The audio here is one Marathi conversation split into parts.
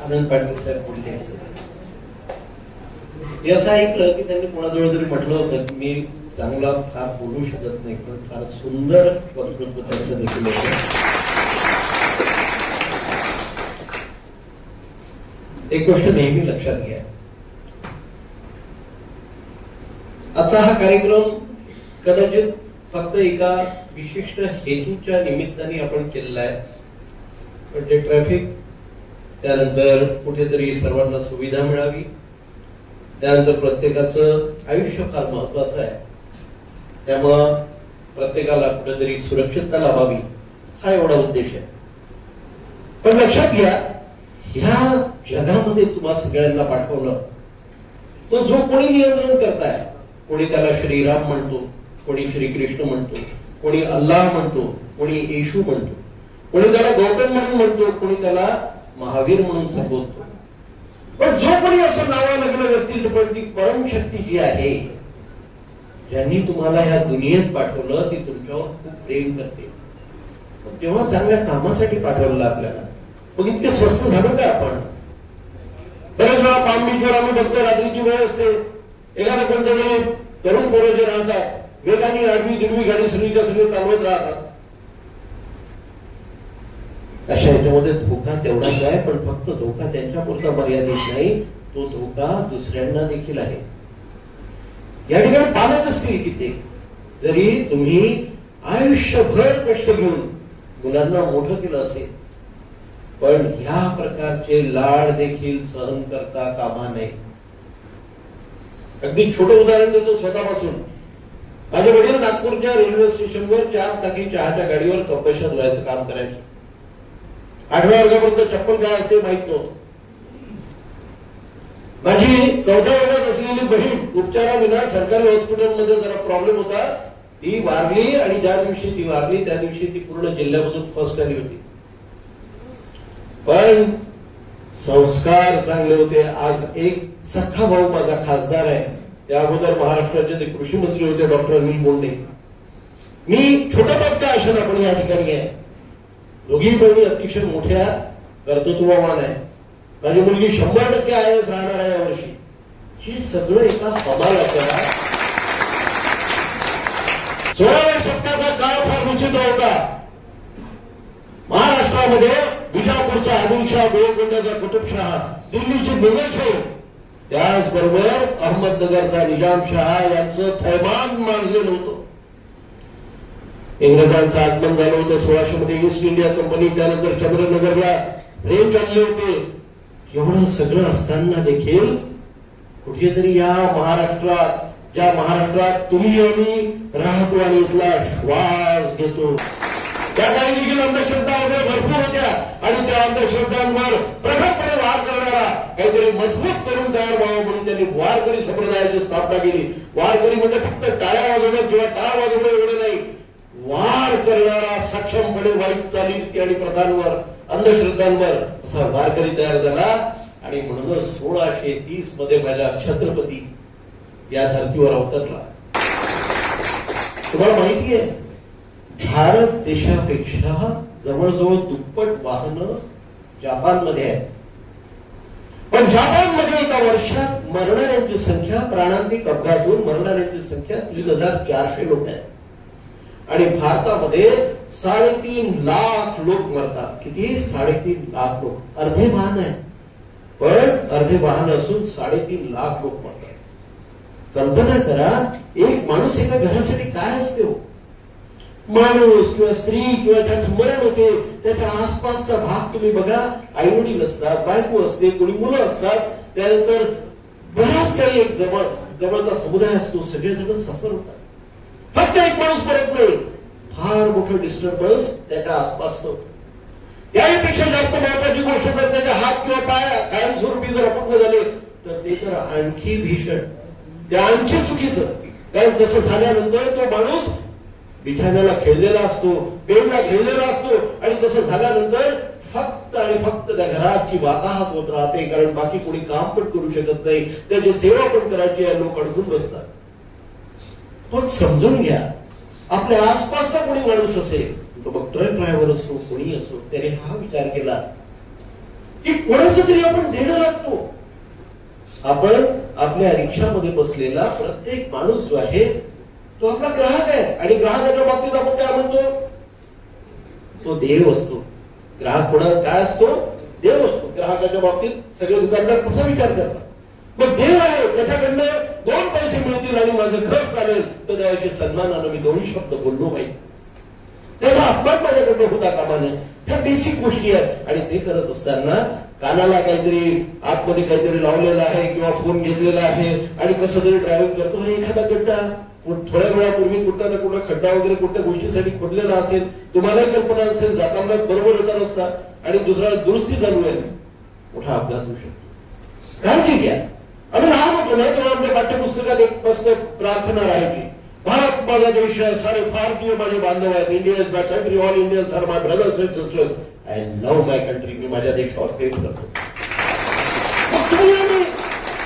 आनंद पाटील साहेब बोलले. हे असं ऐकलं की त्यांनी कोणाजवळ तरी म्हटलं होतं की मी चांगला फार बोलू शकत नाही, पण फार सुंदर वक्तव्य त्यांचं देखील होतं. एक गोष्ट नेहमी लक्षात घ्या, आजचा हा कार्यक्रम कदाचित फक्त एका विशिष्ट हेतूच्या निमित्ताने आपण केलेला आहे. पण जे ट्रॅफिक, त्यानंतर कुठेतरी सर्वांना सुविधा मिळावी, त्यानंतर प्रत्येकाचं आयुष्य फार महत्वाचं आहे, त्यामुळं प्रत्येकाला कुठेतरी सुरक्षितता लाभावी, हा एवढा उद्देश आहे. पण लक्षात घ्या, ह्या जगामध्ये तुम्हा सगळ्यांना पाठवलं, तो जो कोणी नियंत्रण करताय, कोणी त्याला श्रीराम म्हणतो, कोणी श्रीकृष्ण म्हणतो, कोणी अल्लाह म्हणतो, कोणी येशू म्हणतो, कोणी त्याला गौतम म्हणून म्हणतो, कोणी त्याला महावीर म्हणून संबोधतो. पण जो कोणी असं नावं लागलं नसतील, पण ती परमशक्ती जी आहे, ज्यांनी तुम्हाला ह्या दुनियेत पाठवलं, ती तुमच्यावर खूप प्रेम करते. तेव्हा चांगल्या कामासाठी पाठवलं आपल्याला. मग इतके स्वस्त झालो का आपण? बरेच वेळा पाम बीचवर आम्ही बघतो, रात्रीची वेळ असते, एखादा कोणत्या तरी तरुण पोरं जे राहतात, वेगाने आडवी दिडवी गाडी सगळीच्या सगळी चालवत राहतात. अशा याच्यामध्ये धोका तेवढाच आहे, पण फक्त धोका त्यांच्यापुरता मर्यादित नाही, तो धोका दुसऱ्यांना देखील आहे. या ठिकाणी पालक असतील कित्येक, जरी तुम्ही आयुष्यभर कष्ट घेऊन मुलांना मोठं केलं असेल, पण ह्या प्रकारचे लाड देखील सहन करता कामा नये. अगदी छोटं उदाहरण देतो स्वतःपासून. माझे वडील नागपूरच्या रेल्वे स्टेशनवर 4 चाकी चहाच्या गाडीवर कपशा धुवायचं काम करायचे. 8व्या वर्गापर्यंत चप्पल काय असते माहित नव्हतं. माझी 4थ्या वर्गात असलेली बहीण उपचाराविना सरकारी हॉस्पिटलमध्ये जरा प्रॉब्लेम होता, ती वारली, आणि ज्या दिवशी ती वारली त्या दिवशी ती पूर्ण जिल्ह्यामधून फर्स्ट आली होती. पण संस्कार चांगले होते. आज एक सख्खा भाऊ माझा खासदार आहे, त्या अगोदर महाराष्ट्राचे ते कृषी मंत्री होते डॉक्टर अनिल बोंडे. मी छोटा पद का असेल आपण या ठिकाणी आहे. दोघी बहिणी अतिशय मोठ्या कर्तृत्ववान आहे. माझी मुलगी 100% IAS राहणार आहे यावर्षी. हे सगळं एका हवालाच्या 16व्या शतकाचा काळ फार विचित्र होता. महाराष्ट्रामध्ये विजापूरचा आदिलशाह, गोलकोंड्याचा कुतुबशाह, दिल्लीची मुघलशाही, त्याचबरोबर अहमदनगरचा निजामशाह यांचं थैमान मानलेलं होतं. इंग्रजांचं आगमन झालं होतं 1600 मध्ये, ईस्ट इंडिया कंपनी, त्यानंतर चंद्रनगरला फ्रेंच आणले होते. एवढं सगळं असताना देखील कुठेतरी या महाराष्ट्रात, ज्या महाराष्ट्रात तुम्ही आम्ही राहतो आणि इथला श्वास घेतो, त्या काही देखील अंधश्रद्धा वगैरे भरपूर होत्या, आणि त्या अंधश्रद्धांवर प्रखरपणे वार करणारा काहीतरी मजबूत तरुण तयार व्हावं म्हणून त्यांनी वारकरी संप्रदायाची स्थापना केली. वारकरी म्हणजे फक्त टाळ्या वाजवणं किंवा टाळ वाजवणं एवढं नाही, वार करणारा सक्षमपणे वाईट चालीरीती आणि प्रथांवर, अंधश्रद्धांवर असा वारकरी तयार झाला. आणि म्हणूनच 1630 मध्ये माझ्या छत्रपती या धर्तीवर अवतरला. तुम्हाला माहिती आहे, भारत देशापेक्षा जवळजवळ दुप्पट वाहनं जपानमध्ये आहेत. पण जपानमध्ये एका वर्षात मरणाऱ्यांची संख्या, प्राणांतिक अपघातून मरणाऱ्यांची संख्या 3400 लोक आहेत. आणि भारतामध्ये 3.5 लाख लोक मरतात. किती? 3.5 लाख लोक. अर्धे वाहन आहे, पण अर्धे वाहन असून 3.5 लाख लोक मरतात. कल्पना करा, एक माणूस एका घरासाठी काय असते हो. माणूस किंवा स्त्री किंवा त्याचं मरण होते, त्याच्या आसपासचा भाग तुम्ही बघा, आईवडील असतात, बायको असते, कोणी मुलं असतात, त्यानंतर बराच काही एक जवळचा समुदाय असतो, सगळेजण सफर होतात. फक्त एक माणूस परत नाही, फार मोठं डिस्टर्बन्स त्याच्या आसपास होतं. त्यापेक्षा जास्त महत्वाची गोष्ट, जर त्याचे हात किंवा पाय कायमस्वरूपी जर अपंग झाले तर ते तर आणखी भीषण, ते आणखी चुकीचं. कारण तसं झाल्यानंतर तो माणूस बिछाण्याला खेळलेला असतो, बेडला खेळलेला असतो, आणि तसं झाल्यानंतर फक्त आणि फक्त त्या घराची वाताहत होत राहते. कारण बाकी कोणी काम पण करू शकत नाही, त्याची सेवा पण करायची आहे, लोक अडकून बसतात. पण समजून घ्या, आपल्या आसपासचा कोणी माणूस असेल, तो मग ट्रक ड्रायव्हर असो, कोणी असो, त्याने हा विचार केला की कोणाचं तरी आपण देणं लागतो. आपण आपल्या रिक्षामध्ये बसलेला प्रत्येक माणूस जो आहे तो आपला ग्राहक आहे आणि ग्राहकाच्या बाबतीत आपण काय म्हणतो, तो देव असतो. ग्राहक कोणाला काय असतो, देव असतो. ग्राहकाच्या बाबतीत सगळे दुकानदार कसा विचार करतात, मग देव आहे त्याच्याकडनं 2 पैसे मिळतील आणि माझं घर चालेल तर त्याविषयी सन्मानानं मी 2 शब्द बोललो पाहिजे, त्याचा अपमान माझ्याकडनं होता कामा नये. ह्या बेसिक गोष्टी आहेत. आणि ते करत असताना कानाला काहीतरी आतमध्ये काहीतरी लावलेलं आहे किंवा फोन घेतलेला आहे आणि कसं तरी ड्रायव्हिंग करतो. अरे एखादा खड्डा थोड्या वेळापूर्वी कुठला ना कुठला खड्डा वगैरे कुठल्या गोष्टीसाठी खोदलेला असेल, तुम्हालाही कल्पना असेल, जाताना बरोबर होता रस्ता आणि दुसरा दुरुस्ती चालू आहे, मोठा अपघात होऊ शकतो. काळजी घ्या. आम्ही लहान होतो ना तेव्हा आमच्या पाठ्यपुस्तकात एक मस्त प्रार्थना राहायची, भारत माझा देश आहे, सारे भारतीय माझे बांधव आहेत, India is my country, all Indians are my brothers and sisters, I love my country. मी माझ्या देशावर प्रेम करतो.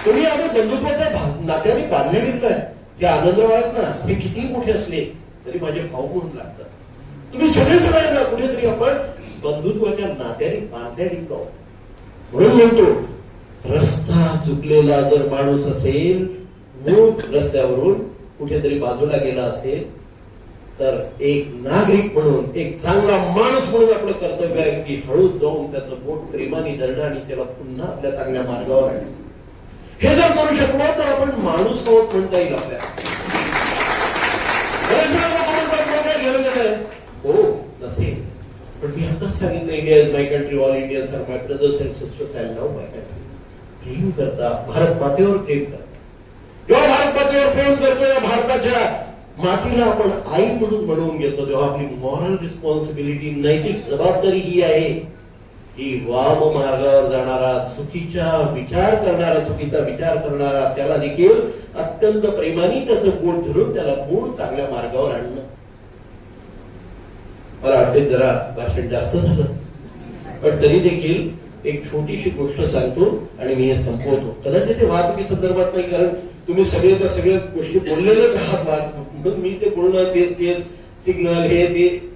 तुम्ही आम्ही बंधुत्वाच्या नात्याने बांधल्या गेलाय. ते आनंदराव आहेत ना, हे किती मोठे असले तरी माझे भाऊ म्हणून लागतात. तुम्ही सगळेजण आहे ना, कुठेतरी आपण बंधुत्वाच्या नात्याने बांधल्या गेलो. म्हणून म्हणतो, रस्ता चुकलेला जर माणूस असेल, मूळ रस्त्यावरून कुठेतरी बाजूला गेला असेल, तर एक नागरिक म्हणून, एक चांगला माणूस म्हणून आपलं कर्तव्य आहे की हळूच जाऊन त्याचं बोट प्रेमाने धरणं आणि त्याला पुन्हा आपल्या चांगल्या मार्गावर आणणं. हे जर करू शकलो तर आपण माणूस आहोत म्हणता येईल आपल्याला. हो नसेल, पण मी आताच सांगितलं, India is my country, all Indians are my brothers and sisters, I love my country. प्रेम करता, भारत मातेवर प्रेम करता. जेव्हा भारत मातेवर प्रेम करतो, या भारताच्या मातीला आपण आई म्हणून बनवून घेतो, तेव्हा आपली मॉरल रिस्पॉन्सिबिलिटी, नैतिक जबाबदारी ही आहे की वाम मार्गावर जाणारा, चुकीचा विचार करणारा त्याला देखील अत्यंत प्रेमाने त्याचं बोट धरून त्याला मूळ चांगल्या मार्गावर आणणं. मला वाटते जरा भाषण जास्त झालं, पण तरी देखील एक छोटीशी गोष्ट सांगतो आणि मी हे संपवतो. कदाचित ते वाहतुकी संदर्भात नाही, कारण तुम्ही सगळे त्या सगळ्या गोष्टी बोललेलेच आहात. म्हणून मी ते बोलणं तेच सिग्नल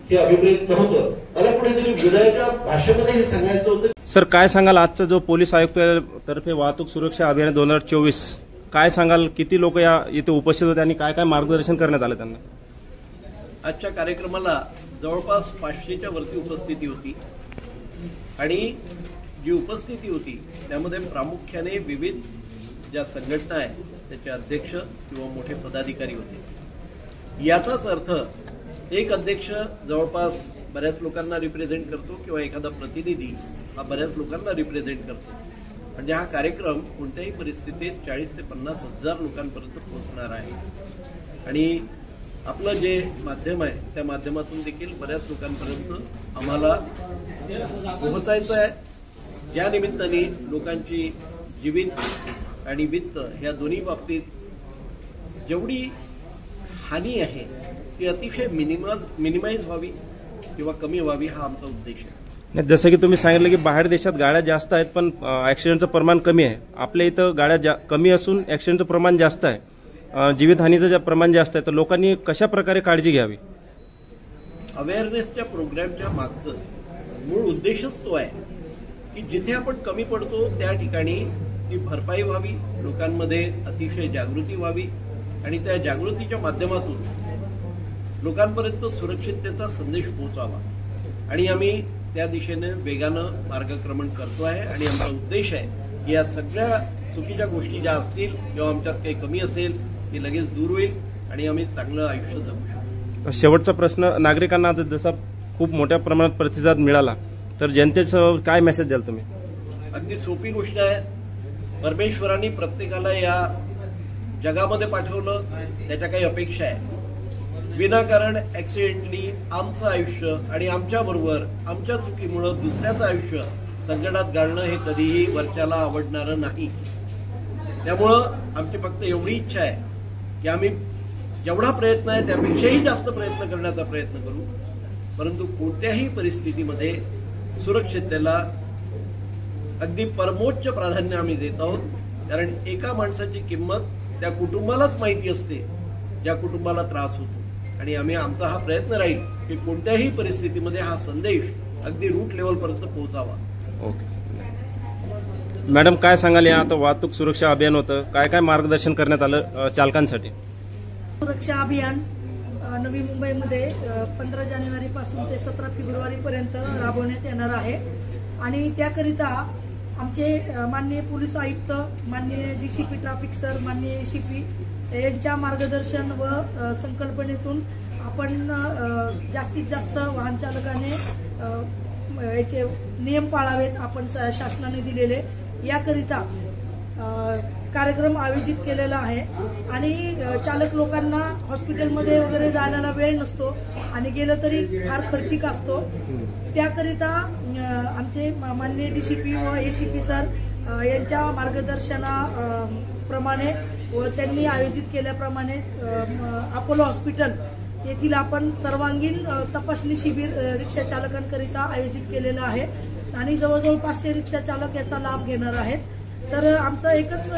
हे अभिप्रेत नव्हतं. मला कुठेतरी हृदयाच्या भाषेमध्ये हे सांगायचं होतं. सर, काय सांगाल आजचा जो पोलीस आयुक्तातर्फे वाहतूक सुरक्षा अभियान 2024, काय सांगाल, किती लोक या इथे उपस्थित होते आणि काय काय मार्गदर्शन करण्यात आलं त्यांना? आजच्या कार्यक्रमाला जवळपास 500च्या वरती उपस्थिती होती आणि जी उपस्थिती होती त्यामध्ये प्रामुख्याने विविध ज्या संघटना आहेत त्याचे अध्यक्ष किंवा मोठे पदाधिकारी होते. याचाच अर्थ एक अध्यक्ष जवळपास बऱ्याच लोकांना रिप्रेझेंट करतो किंवा एखादा प्रतिनिधी हा बऱ्याच लोकांना रिप्रेझेंट करतो. म्हणजे हा कार्यक्रम कोणत्याही परिस्थितीत 40 ते 50 हजार लोकांपर्यंत पोहोचणार आहे आणि आपलं जे माध्यम आहे त्या माध्यमातून देखील बऱ्याच लोकांपर्यंत आम्हाला पोहोचायचं आहे. या निमित्ताने लोकांची जीवित आणि वित्त या दोन्ही बाबतीत जेवढी हानी आहे ती अतिशय मिनिमाइज व्हावी किंवा कमी व्हावी, हा आमचा उद्देश आहे. जसं की तुम्ही सांगितलं की बाहेर देशात गाड्या जास्त आहेत पण ऍक्सिडेंटचं प्रमाण कमी आहे. आपल्या इथं गाड्या कमी असून ऍक्सिडेंटचं प्रमाण जास्त आहे, जीवितहानीचं प्रमाण जास्त आहे. तर लोकांनी कशा प्रकारे काळजी घ्यावी? अवेअरनेसच्या प्रोग्रामच्या मागचं मूळ उद्देशच तो आहे की जिथे आपण कमी पडतो त्या ठिकाणी ती भरपाई व्हावी, लोकांमध्ये अतिशय जागृती व्हावी आणि त्या जागृतीच्या माध्यमातून लोकांपर्यंत सुरक्षिततेचा संदेश पोहोचावा. आणि आम्ही त्या दिशेने वेगानं मार्गक्रमण करतो आहे आणि आमचा उद्देश आहे की या सगळ्या चुकीच्या गोष्टी ज्या असतील किंवा आमच्यात काही कमी असेल ती लगेच दूर होईल आणि आम्ही चांगलं आयुष्य जगू शकतो. शेवटचा प्रश्न, नागरिकांना जसा खूप मोठ्या प्रमाणात प्रतिसाद मिळाला तर जनतेचं काय मेसेज द्याल तुम्ही? अगदी सोपी गोष्ट आहे. परमेश्वरांनी प्रत्येकाला या जगामध्ये पाठवलं, त्याच्या काही अपेक्षा आहे. विनाकारण ऍक्सिडेंटली आमचं आयुष्य आणि आमच्याबरोबर आमच्या चुकीमुळं दुसऱ्याचं आयुष्य संकटात घालणं हे कधीही वरच्याला आवडणारं नाही. त्यामुळं आमची फक्त एवढी इच्छा आहे की आम्ही जेवढा प्रयत्न आहे त्यापेक्षाही जास्त प्रयत्न करण्याचा प्रयत्न करू, परंतु कोणत्याही परिस्थितीमध्ये सुरक्षिततेला अगदी परमोच्च प्राधान्य आम्ही देत आहोत. कारण एका माणसाची किंमत त्या कुटुंबालाच माहिती असते ज्या कुटुंबाला त्रास होतो आणि आम्ही आमचा हा प्रयत्न राहील की कोणत्याही परिस्थितीमध्ये हा संदेश अगदी रूट लेवलपर्यंत पोहोचावा. ओके. मॅडम काय सांगाल, या आता वाहतूक सुरक्षा अभियान होतं, काय काय मार्गदर्शन करण्यात आलं चालकांसाठी? सुरक्षा अभियान नवी मुंबईमध्ये 15 जानेवारीपासून ते 17 फेब्रुवारीपर्यंत राबवण्यात येणार आहे आणि त्याकरिता आमचे माननीय पोलीस आयुक्त, माननीय डीसीपी ट्रॅफिक सर, माननीय एसीपी यांच्या मार्गदर्शन व संकल्पनेतून आपण जास्तीत जास्त वाहन चालकाने याचे नियम पाळावेत आपण शासनाने दिलेले, याकरिता कार्यक्रम आयोजित केलेला आहे आणि चालक लोकांना हॉस्पिटलमध्ये वगैरे जायला वेळ नसतो आणि गेलं तरी फार खर्चिक असतो. त्याकरिता आमचे माननीय डीसीपी व एसीपी सर यांच्या मार्गदर्शनाप्रमाणे व त्यांनी आयोजित केल्याप्रमाणे अपोलो हॉस्पिटल येथील आपण सर्वांगीण तपासणी शिबिर रिक्षा चालकांकरिता आयोजित केलेलं आहे आणि जवळजवळ 500 रिक्षा चालक याचा लाभ घेणार आहेत. तर आमचा एकच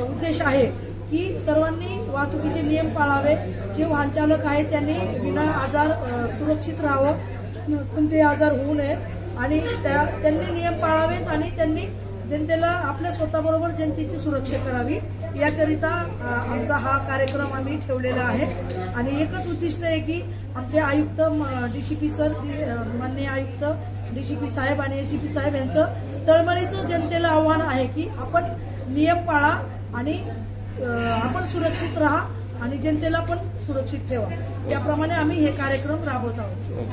उद्देश आहे की सर्वांनी वाहतुकीचे नियम पाळावे. जे वाहन चालक आहेत त्यांनी विना आजार सुरक्षित राहावं, कोणते आजार होऊ नये आणि त्यांनी नियम पाळावेत आणि त्यांनी जनतेला आपल्या स्वतःबरोबर जनतेची सुरक्षा करावी, याकरिता आमचा हा कार्यक्रम आम्ही ठेवलेला आहे. आणि एकच उद्दिष्ट आहे की आमचे आयुक्त डीसीपी सर, माननीय आयुक्त डीसीपी साहेब आणि एसीपी साहेब यांचं तळमळीचं जनतेला आव्हान आहे की आपण नियम पाळा आणि आपण सुरक्षित राहा आणि जनतेला पण सुरक्षित ठेवा. त्याप्रमाणे आम्ही हे कार्यक्रम राबवत आहोत.